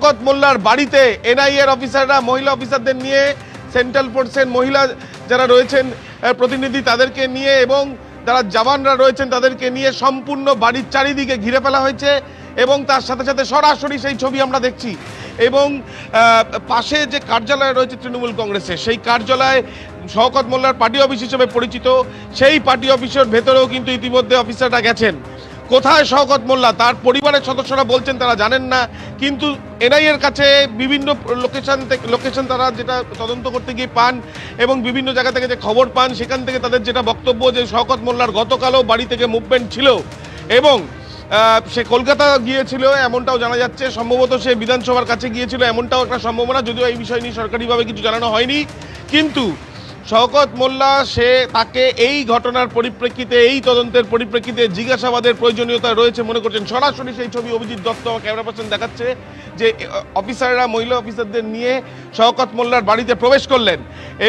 শওকত মোল্লার বাড়িতে এনআইএর অফিসাররা মহিলা অফিসারদের নিয়ে, সেন্ট্রাল ফোর্সের মহিলা যারা রয়েছেন প্রতিনিধি তাদেরকে নিয়ে এবং যারা জওয়ানরা রয়েছেন তাদেরকে নিয়ে সম্পূর্ণ বাড়ির চারিদিকে ঘিরে ফেলা হয়েছে এবং তার সাথে সাথে সরাসরি সেই ছবি আমরা দেখছি। এবং পাশে যে কার্যালয় রয়েছে তৃণমূল কংগ্রেসের, সেই কার্যালয় শওকত মোল্লার পার্টি অফিস হিসেবে পরিচিত, সেই পার্টি অফিসের ভেতরেও কিন্তু ইতিমধ্যে অফিসাররা গেছেন। কোথায় শওকত মোল্লা তার পরিবারের সদস্যরা বলছেন তারা জানেন না, কিন্তু এনআইএর কাছে বিভিন্ন লোকেশন তারা যেটা তদন্ত করতে গিয়ে পান এবং বিভিন্ন জায়গা থেকে যে খবর পান সেখান থেকে তাদের যেটা বক্তব্য যে শওকত মোল্লার গতকালও বাড়ি থেকে মুভমেন্ট ছিল এবং সে কলকাতা গিয়েছিল এমনটাও জানা যাচ্ছে, সম্ভবত সে বিধানসভার কাছে গিয়েছিল এমনটাও একটা সম্ভাবনা, যদিও এই বিষয় নিয়ে সরকারিভাবে কিছু জানানো হয়নি। কিন্তু শওকত মোল্লা তাকে এই ঘটনার পরিপ্রেক্ষিতে, এই তদন্তের পরিপ্রেক্ষিতে জিজ্ঞাসাবাদের প্রয়োজনীয়তা রয়েছে মনে করছেন। সরাসরি সেই ছবি অভিজিৎ দত্ত ক্যামেরা পার্সন দেখাচ্ছে যে অফিসাররা মহিলা অফিসারদের নিয়ে শওকত মোল্লার বাড়িতে প্রবেশ করলেন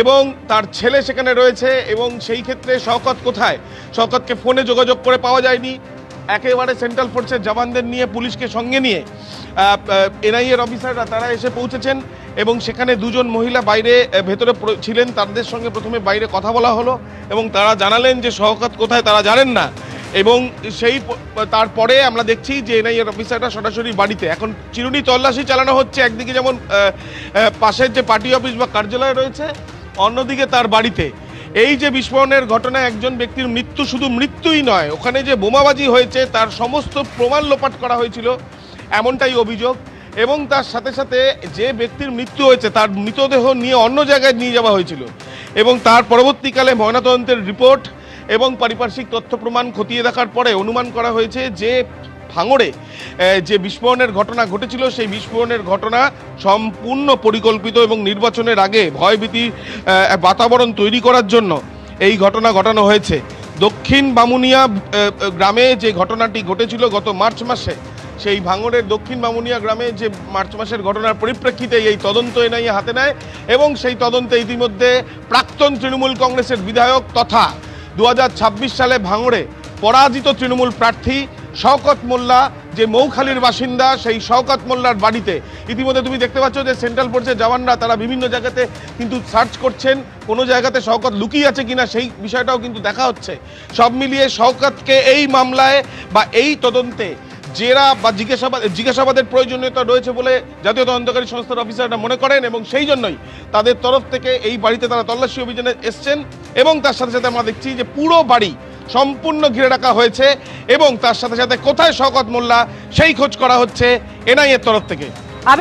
এবং তার ছেলে সেখানে রয়েছে এবং সেই ক্ষেত্রে শওকত কোথায়, শওকতকে ফোনে যোগাযোগ করে পাওয়া যায়নি। একেবারে সেন্ট্রাল ফোর্সের জওয়ানদের নিয়ে, পুলিশকে সঙ্গে নিয়ে এনআইএর অফিসাররা তারা এসে পৌঁছেছেন এবং সেখানে দুজন মহিলা বাইরে ভেতরে ছিলেন, তাদের সঙ্গে প্রথমে বাইরে কথা বলা হলো এবং তারা জানালেন যে শওকত কোথায় তারা জানেন না। এবং তারপরে আমরা দেখছি যে এনআইএর অফিসাররা সরাসরি বাড়িতে এখন চিরুনি তল্লাশি চালানো হচ্ছে। একদিকে যেমন পাশের যে পার্টি অফিস বা কার্যালয় রয়েছে, অন্যদিকে তার বাড়িতে এই যে বিস্ফোরণের ঘটনা, একজন ব্যক্তির মৃত্যু, শুধু মৃত্যুই নয়, ওখানে যে বোমাবাজি হয়েছে তার সমস্ত প্রমাণ লোপাট করা হয়েছিল এমনটাই অভিযোগ। এবং তার সাথে সাথে যে ব্যক্তির মৃত্যু হয়েছে তার মৃতদেহ নিয়ে অন্য জায়গায় নিয়ে যাওয়া হয়েছিল এবং তার পরবর্তীকালে ময়নাতদন্তের রিপোর্ট এবং পারিপার্শ্বিক তথ্য প্রমাণ খতিয়ে দেখার পরে অনুমান করা হয়েছে যে ভাঙড়ে যে বিস্ফোরণের ঘটনা ঘটেছিল সেই বিস্ফোরণের ঘটনা সম্পূর্ণ পরিকল্পিত এবং নির্বাচনের আগে ভয়ভীতি বাতাবরণ তৈরি করার জন্য এই ঘটনা ঘটানো হয়েছে। দক্ষিণ বামুনিয়া গ্রামে যে ঘটনাটি ঘটেছিল গত মার্চ মাসে, সেই ভাঙড়ের দক্ষিণ বামুনিয়া গ্রামে যে মার্চ মাসের ঘটনার পরিপ্রেক্ষিতে এই তদন্ত এনআইএ হাতে নেয় এবং সেই তদন্তে ইতিমধ্যে প্রাক্তন তৃণমূল কংগ্রেসের বিধায়ক তথা 2026 সালে ভাঙড়ে পরাজিত তৃণমূল প্রার্থী শওকত মোল্লা, যে মৌখালীর বাসিন্দা, সেই শওকত মোল্লার বাড়িতে ইতিমধ্যে তুমি দেখতে পাচ্ছ যে সেন্ট্রাল ফোর্সের জওয়ানরা তারা বিভিন্ন জায়গাতে কিন্তু সার্চ করছেন, কোনো জায়গাতে শওকত লুকিয়ে আছে কিনা সেই বিষয়টাও কিন্তু দেখা হচ্ছে। সব মিলিয়ে শওকতকে এই মামলায় বা এই তদন্তে জেরা বা জিজ্ঞাসাবাদের প্রয়োজনীয়তা রয়েছে বলে জাতীয় তদন্তকারী সংস্থার অফিসাররা মনে করেন এবং সেই জন্যই তাদের তরফ থেকে এই বাড়িতে তারা তল্লাশি অভিযানে এসছেন এবং তার সাথে সাথে আমরা দেখছি যে পুরো বাড়ি সম্পূর্ণ ঘিরে রাখা হয়েছে এবং তার সাথে সাথে কোথায় শওকত মোল্লা সেই খোঁজ করা হচ্ছে এনআইএর তরফ থেকে।